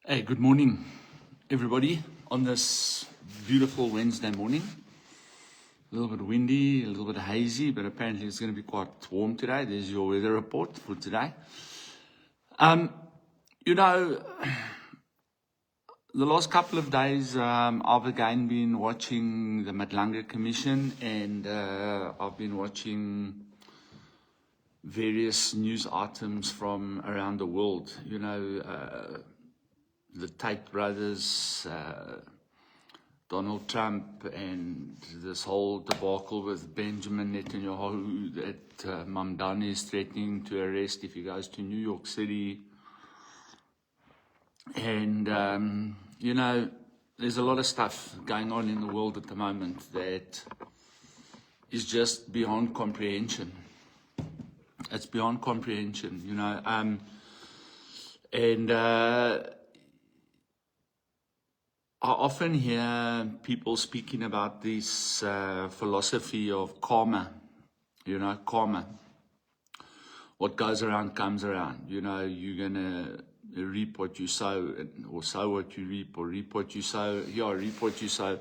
Hey, good morning, everybody, on this beautiful Wednesday morning. A little bit windy, a little bit hazy, but apparently it's going to be quite warm today. There's your weather report for today. You know, the last couple of days, I've again been watching the Madlanga Commission, and I've been watching various news items from around the world. The Tate brothers, Donald Trump, and this whole debacle with Benjamin Netanyahu that Mamdani is threatening to arrest if he goes to New York City. And, there's a lot of stuff going on in the world at the moment that is just beyond comprehension. It's beyond comprehension, I often hear people speaking about this philosophy of karma, karma. What goes around comes around. You're going to reap what you sow, or sow what you reap, or reap what you sow. Yeah, reap what you sow.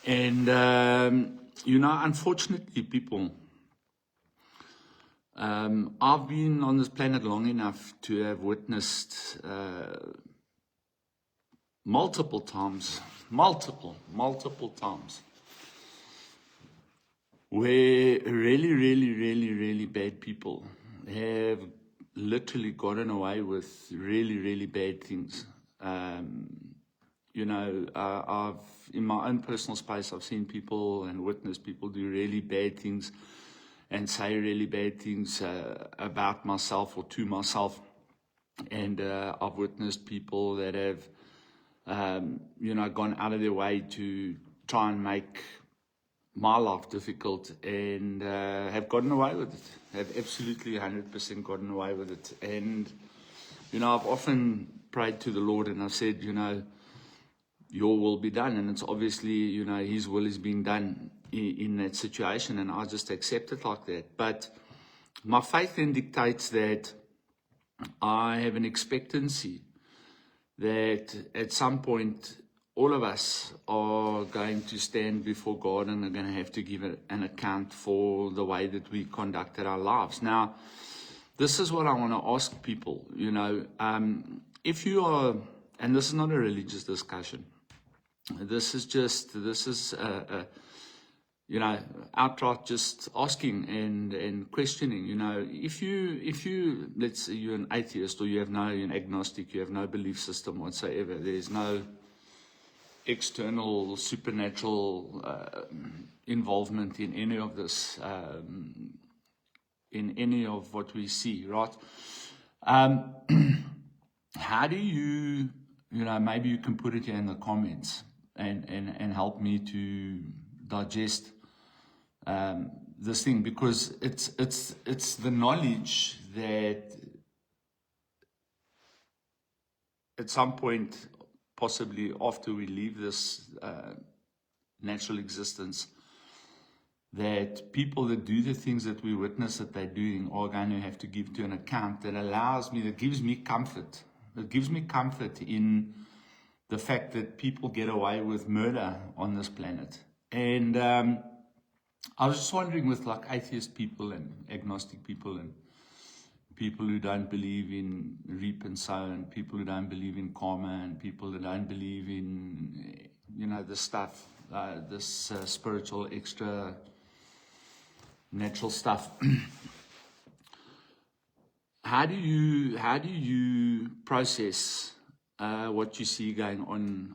And, unfortunately, people, I've been on this planet long enough to have witnessed multiple times, where really bad people have literally gotten away with really bad things. I've, in my own personal space, I've seen people and witnessed people do really bad things and say really bad things about myself or to myself. And I've witnessed people that have gone out of their way to try and make my life difficult, and have gotten away with it, have absolutely 100% gotten away with it. And, I've often prayed to the Lord and I've said, your will be done. And it's obviously, his will is being done in that situation, and I just accept it like that. But my faith then dictates that I have an expectancy that at some point all of us are going to stand before God and are going to have to give an account for the way that we conducted our lives. Now, this is what I want to ask people, if you are, and this is not a religious discussion, this is outright just asking and questioning. If you, let's say you're an atheist, or you're an agnostic, you have no belief system whatsoever, there's no external supernatural involvement in any of this, in any of what we see, right? How do you, maybe you can put it here in the comments and help me to digest this thing, because it's the knowledge that at some point, possibly after we leave this natural existence, that people that do the things that we witness that they're doing are going to have to give to an account, that gives me comfort. It gives me comfort in the fact that people get away with murder on this planet. And I was just wondering, with like atheist people and agnostic people and people who don't believe in reap and sow, and people who don't believe in karma, and people who don't believe in, this stuff, this spiritual, extra natural stuff. How do you process what you see going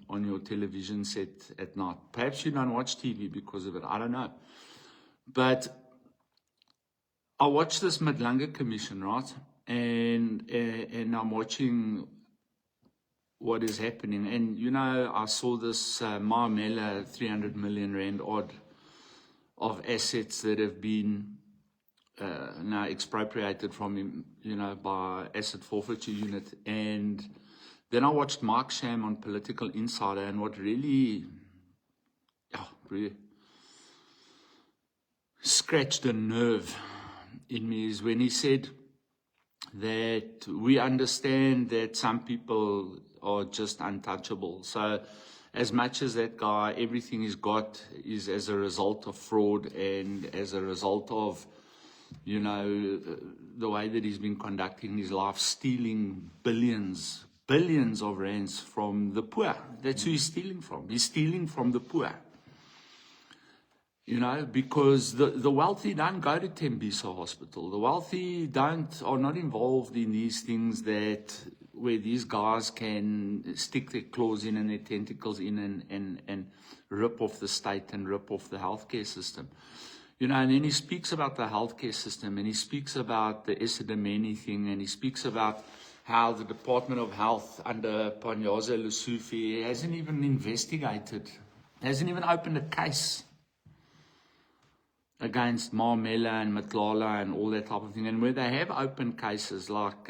on your television set at night? Perhaps you don't watch TV because of it. I don't know. But I watch this Madlanga Commission, right? And I'm watching what is happening. And, I saw this Maamela 300 million rand odd of assets that have been now expropriated from him, by asset forfeiture unit. And then I watched Mark Sham on Political Insider, and what really scratched a nerve in me is when he said that we understand that some people are just untouchable. So as much as that guy, everything he's got is as a result of fraud and as a result of, the way that he's been conducting his life, stealing billions of rands from the poor. That's who he's stealing from. He's stealing from the poor. Because the wealthy don't go to Tembisa Hospital. The wealthy are not involved in these things where these guys can stick their claws in and their tentacles in and rip off the state and rip off the healthcare system. And then he speaks about the healthcare system, and he speaks about the Esidimeni thing, and he speaks about how the Department of Health under Panyaza Lesufi hasn't even investigated, hasn't even opened a case against Marmela and Matlala and all that type of thing. And where they have open cases like,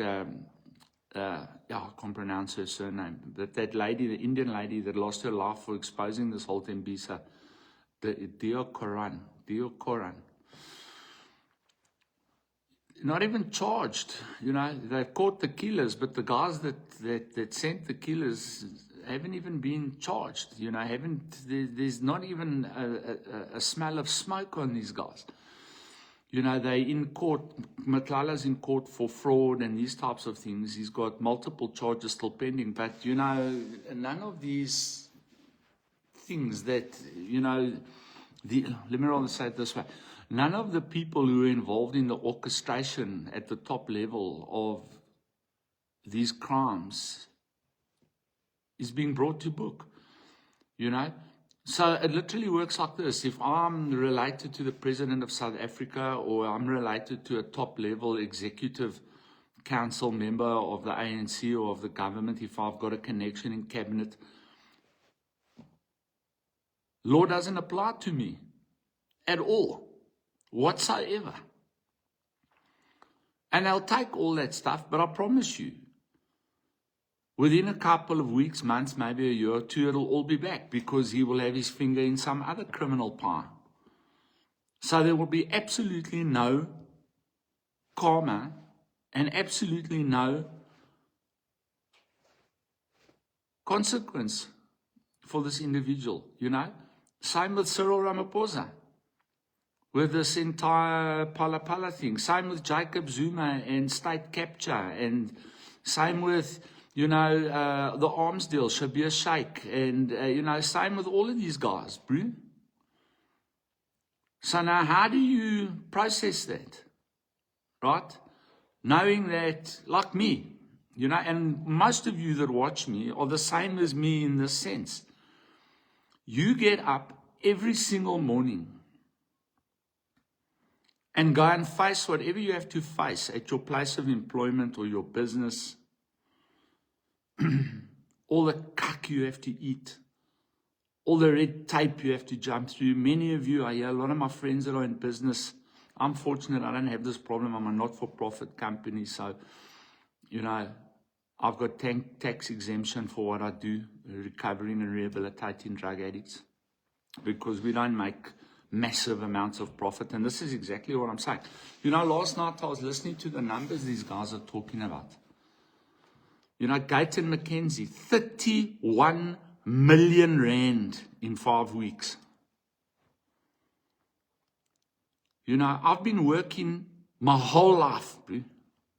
I can't pronounce her surname, but that lady, the Indian lady that lost her life for exposing this whole Tembisa, Dio Koran, not even charged. They've caught the killers, but the guys that sent the killers haven't even been charged. There's not even a smell of smoke on these guys. They're in court. Matlala's in court for fraud and these types of things. He's got multiple charges still pending. But, none of these things that, let me rather say it this way. None of the people who are involved in the orchestration at the top level of these crimes is being brought to book, So it literally works like this. If I'm related to the President of South Africa, or I'm related to a top-level executive council member of the ANC or of the government, if I've got a connection in cabinet, law doesn't apply to me at all, whatsoever. And they'll take all that stuff, but I promise you, within a couple of weeks, months, maybe a year or two, it'll all be back, because he will have his finger in some other criminal pie. So there will be absolutely no karma and absolutely no consequence for this individual, Same with Cyril Ramaphosa, with this entire Pala thing. Same with Jacob Zuma and state capture, and same with the arms deal, Shabir Sheikh, and, same with all of these guys, bro. So now how do you process that, right? Knowing that, like me, and most of you that watch me are the same as me in this sense. You get up every single morning and go and face whatever you have to face at your place of employment or your business. All the cuck you have to eat, all the red tape you have to jump through. Many of you, I hear a lot of my friends that are in business. I'm fortunate I don't have this problem. I'm a not-for-profit company, so, I've got tax exemption for what I do, recovering and rehabilitating drug addicts, because we don't make massive amounts of profit. And this is exactly what I'm saying. Last night I was listening to the numbers these guys are talking about. Gayton McKenzie, 31 million rand in 5 weeks. I've been working my whole life, bro.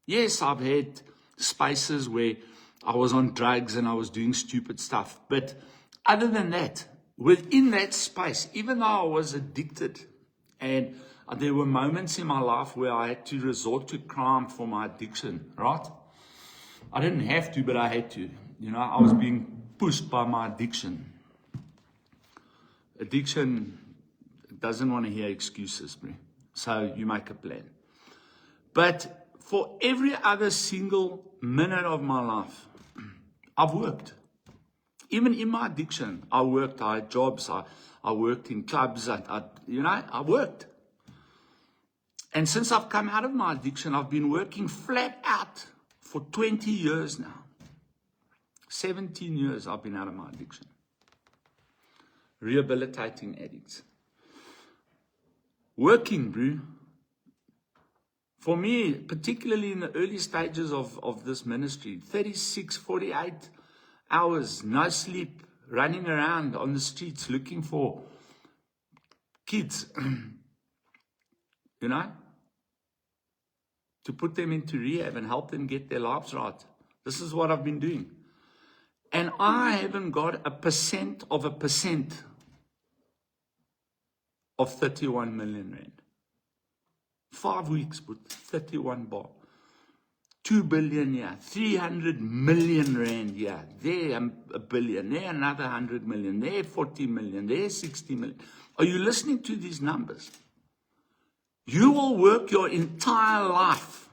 Yes, I've had spaces where I was on drugs and I was doing stupid stuff. But other than that, within that space, even though I was addicted, and there were moments in my life where I had to resort to crime for my addiction, right? I didn't have to, but I had to. I was being pushed by my addiction. Addiction doesn't want to hear excuses, bro. So you make a plan. But for every other single minute of my life, I've worked. Even in my addiction, I worked. I had jobs. I worked in clubs. I worked. And since I've come out of my addiction, I've been working flat out for 20 years now. 17 years I've been out of my addiction. Rehabilitating addicts. Working, bro. For me, particularly in the early stages of this ministry, 36, 48 hours, no sleep, running around on the streets looking for kids, you know, to put them into rehab and help them get their lives right. This is what I've been doing. And I haven't got 1% of 31 million rand. 5 weeks, but 31 bar. 2 billion, yeah. 300 million rand, yeah. There, a billion. There, another 100 million. There, 40 million. There, 60 million. Are you listening to these numbers? You will work your entire life.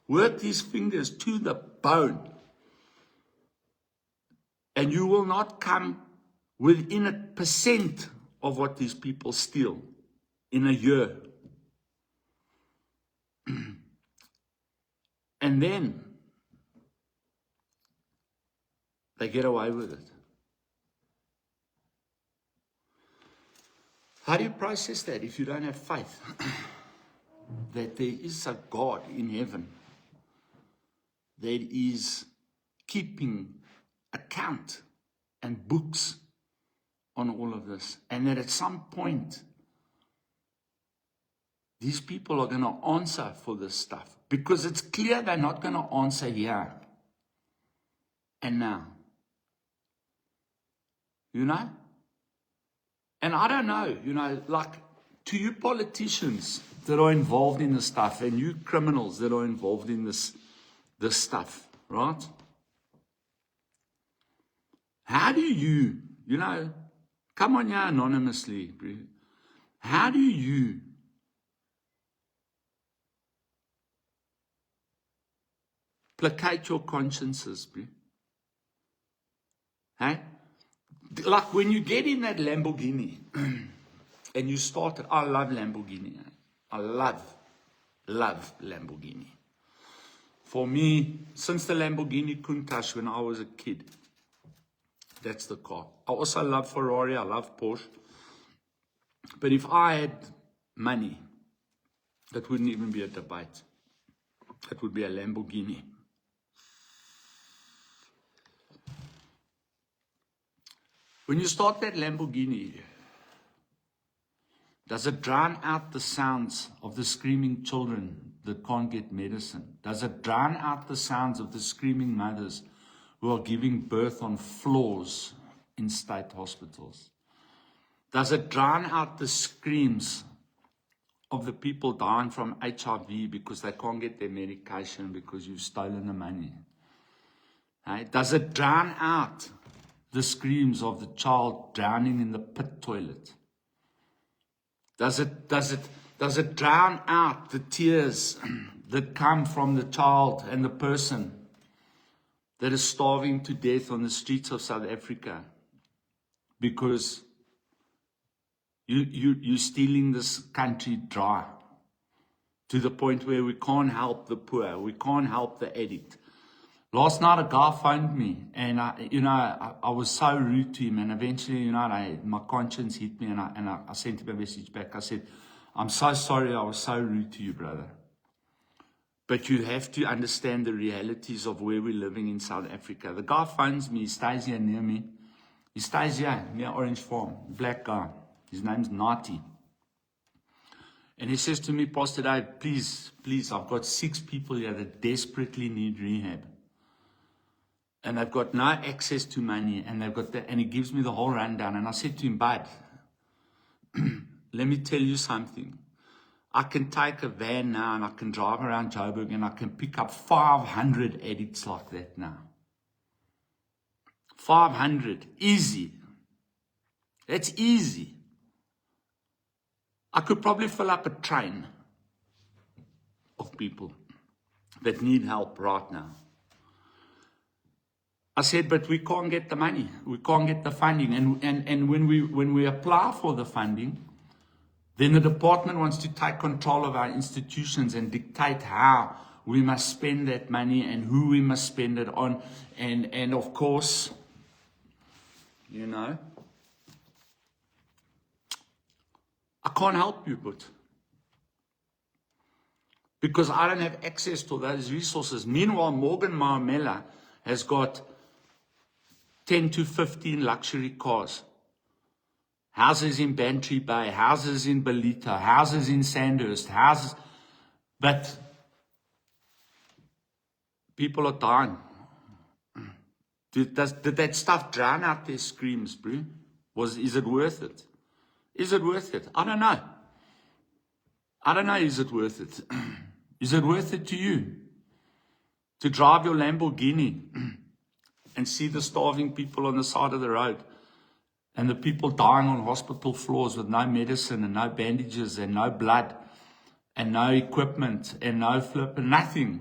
Work these fingers to the bone. And you will not come within 1% of what these people steal in a year. And then they get away with it. How do you process that if you don't have faith that there is a God in heaven that is keeping account and books on all of this, and that at some point these people are going to answer for this stuff, because it's clear they're not going to answer here and now, you know? And I don't know, you know, like, to you politicians that are involved in this stuff, and you criminals that are involved in this stuff, right? How do you, you know, come on here anonymously, how do you placate your consciences, hey? Like when you get in that Lamborghini and you start, I love Lamborghini. I love Lamborghini. For me, since the Lamborghini Countach when I was a kid, that's the car. I also love Ferrari, I love Porsche. But if I had money, that wouldn't even be a debate. That would be a Lamborghini. When you start that Lamborghini, does it drown out the sounds of the screaming children that can't get medicine? Does it drown out the sounds of the screaming mothers who are giving birth on floors in state hospitals? Does it drown out the screams of the people dying from HIV because they can't get their medication because you've stolen the money? Hey? Does it drown out the screams of the child drowning in the pit toilet? Does it drown out the tears that come from the child and the person that is starving to death on the streets of South Africa because you're stealing this country dry to the point where we can't help the poor, we can't help the addict? Last night, a guy phoned me, and I was so rude to him, and eventually, my conscience hit me, and I sent him a message back. I said, "I'm so sorry I was so rude to you, brother. But you have to understand the realities of where we're living in South Africa." The guy phones me, he stays here near me. He stays here near Orange Farm, black guy. His name's Nati. And he says to me, "Pastor Dave, please, I've got 6 people here that desperately need rehab. And they've got no access to money, and and he gives me the whole rundown." And I said to him, "Bud, let me tell you something. I can take a van now and I can drive around Joburg and I can pick up 500 addicts like that now. 500, easy. That's easy. I could probably fill up a train of people that need help right now." I said, "But we can't get the money. We can't get the funding. And when we apply for the funding, then the department wants to take control of our institutions and dictate how we must spend that money and who we must spend it on. And of course, I can't help you, but because I don't have access to those resources. Meanwhile, Morgan Maumela has got 10 to 15 luxury cars, houses in Bantry Bay, houses in Belita, houses in Sandhurst, houses, but people are dying. Did that stuff drown out their screams, bro? Is it worth it? Is it worth it? I don't know. I don't know, is it worth it? Is it worth it to you to drive your Lamborghini and see the starving people on the side of the road and the people dying on hospital floors with no medicine and no bandages and no blood and no equipment and no flip and nothing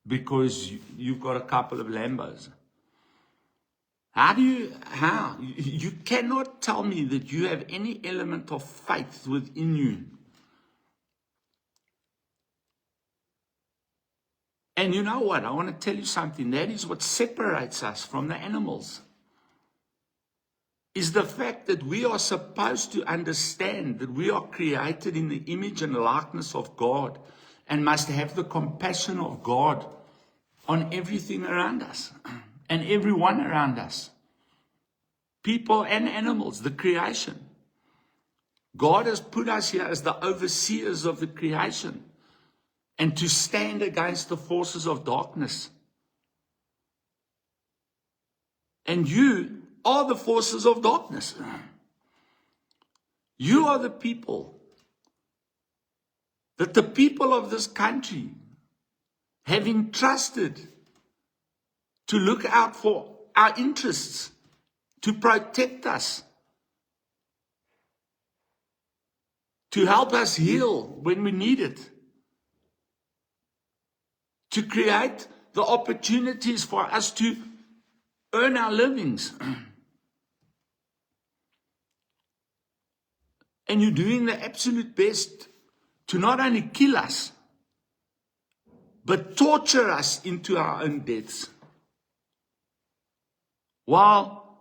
because you've got a couple of Lambos? You cannot tell me that you have any element of faith within you. And you know what? I want to tell you something. That is what separates us from the animals. Is the fact that we are supposed to understand that we are created in the image and likeness of God and must have the compassion of God on everything around us and everyone around us. People and animals, the creation. God has put us here as the overseers of the creation and to stand against the forces of darkness. And you are the forces of darkness. You are the people that the people of this country have entrusted to look out for our interests, to protect us, to help us heal when we need it, to create the opportunities for us to earn our livings. And you're doing the absolute best to not only kill us, but torture us into our own deaths. While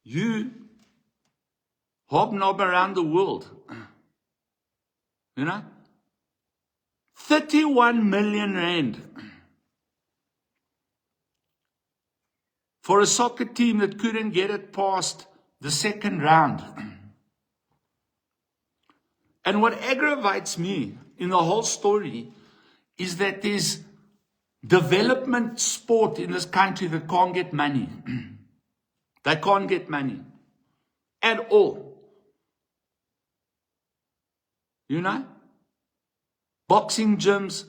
you hobnob around the world, you know, 31 million rand for a soccer team that couldn't get it past the second round. And what aggravates me in the whole story is that there's development sport in this country that can't get money. They can't get money at all. You know? Boxing gyms,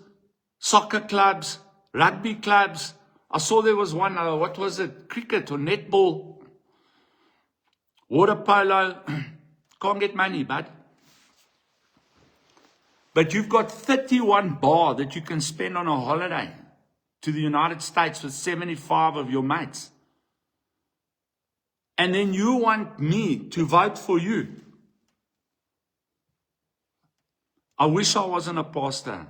soccer clubs, rugby clubs. I saw there was one, what was it? Cricket or netball, water polo. Can't get money, bud. But you've got 31 bar that you can spend on a holiday to the United States with 75 of your mates. And then you want me to vote for you. I wish I wasn't a pastor.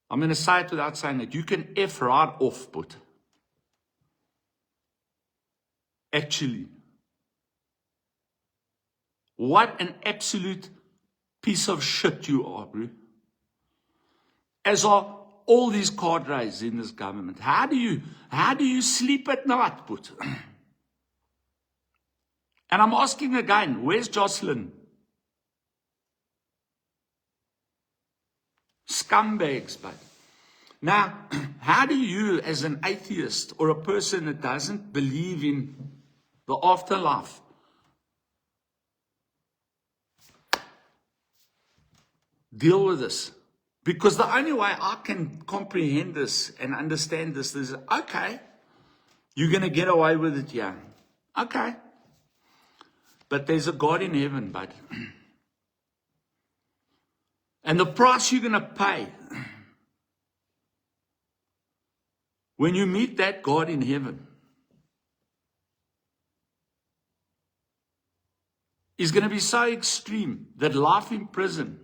I'm going to say it without saying it. You can F right off, but actually, what an absolute piece of shit you are, bro. As are all these cadres in this government. How do you sleep at night, but? And I'm asking again, where's Jocelyn? Scumbags, bud. Now, how do you, as an atheist or a person that doesn't believe in the afterlife, deal with this? Because the only way I can comprehend this and understand this is, okay, you're going to get away with it, yeah. Okay. But there's a God in heaven, bud. And the price you're going to pay when you meet that God in heaven is going to be so extreme that life in prison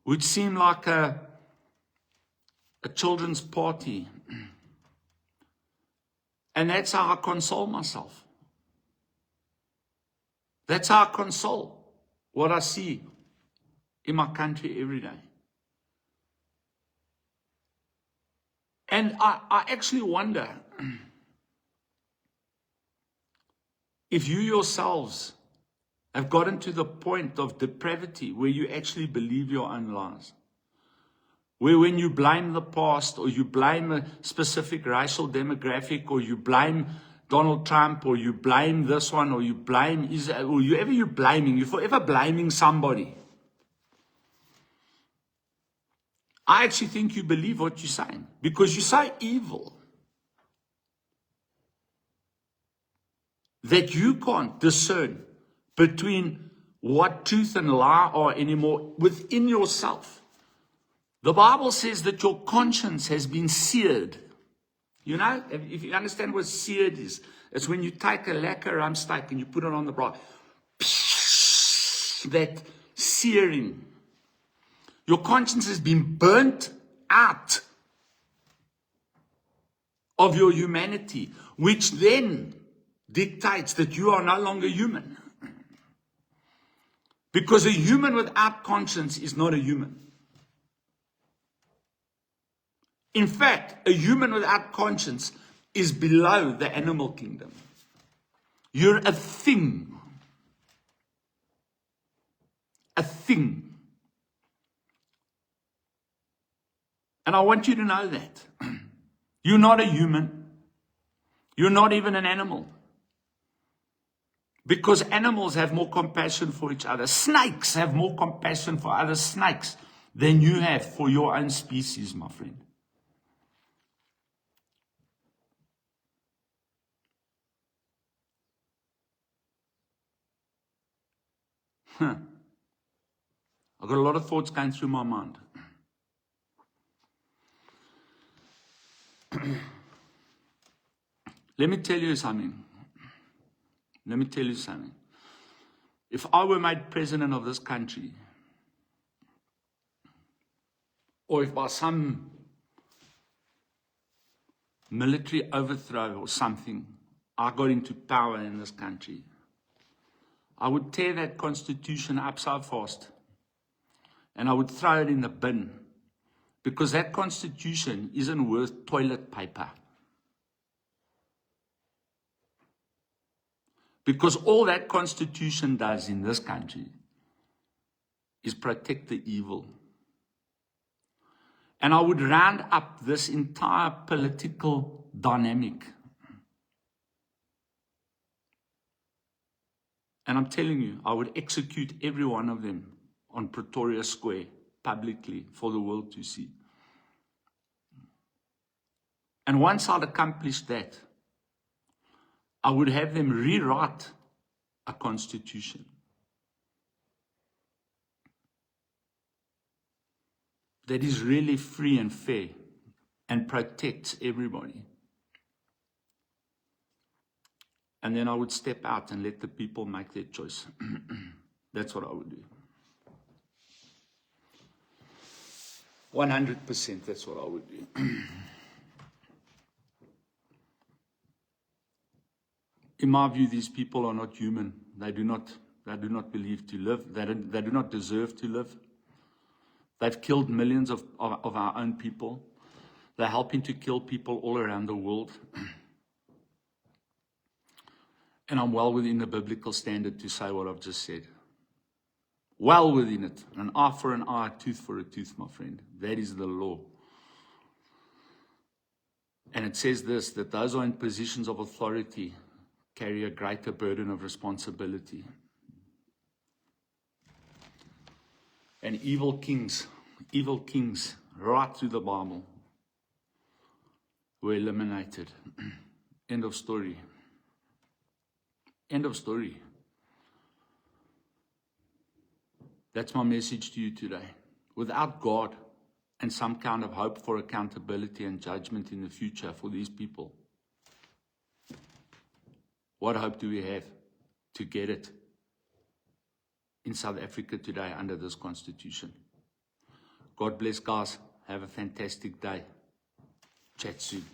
would seem like a children's party. And that's how I console myself. That's how I console what I see in my country every day. And I actually wonder if you yourselves have gotten to the point of depravity where you actually believe your own lies. Where when you blame the past, or you blame a specific racial demographic, or you blame Donald Trump, or you blame this one, or you blame Israel, or whoever you're blaming, you're forever blaming somebody. I actually think you believe what you're saying, because you're so evil that you can't discern between what truth and lie are anymore within yourself. The Bible says that your conscience has been seared. You know, if you understand what seared is, it's when you take a lacquer rum steak and you put it on the braai. That searing. Your conscience has been burnt out of your humanity, which then dictates that you are no longer human. Because a human without conscience is not a human. In fact, a human without conscience is below the animal kingdom. You're a thing. A thing. And I want you to know that. You're not a human. You're not even an animal. Because animals have more compassion for each other. Snakes have more compassion for other snakes than you have for your own species, my friend. I've got a lot of thoughts going through my mind. Let me tell you something. If I were made president of this country, or if by some military overthrow or something, I got into power in this country, I would tear that constitution up so fast, and I would throw it in the bin, because that constitution isn't worth toilet paper. Because all that constitution does in this country is protect the evil. And I would round up this entire political dynamic. And I'm telling you, I would execute every one of them on Pretoria Square publicly for the world to see. And once I'd accomplished that, I would have them rewrite a constitution that is really free and fair and protects everybody. And then I would step out and let the people make their choice. That's what I would do. 100%, that's what I would do. In my view, these people are not human. They do not believe to live. They do not deserve to live. They've killed millions of our own people. They're helping to kill people all around the world. And I'm well within the biblical standard to say what I've just said. Well within it. An eye for an eye, a tooth for a tooth, my friend. That is the law. And it says this, that those who are in positions of authority carry a greater burden of responsibility. And evil kings, right through the Bible, were eliminated. End of story. End of story. That's my message to you today. Without God and some kind of hope for accountability and judgment in the future for these people, what hope do we have to get it in South Africa today under this constitution? God bless, guys. Have a fantastic day. Chat soon.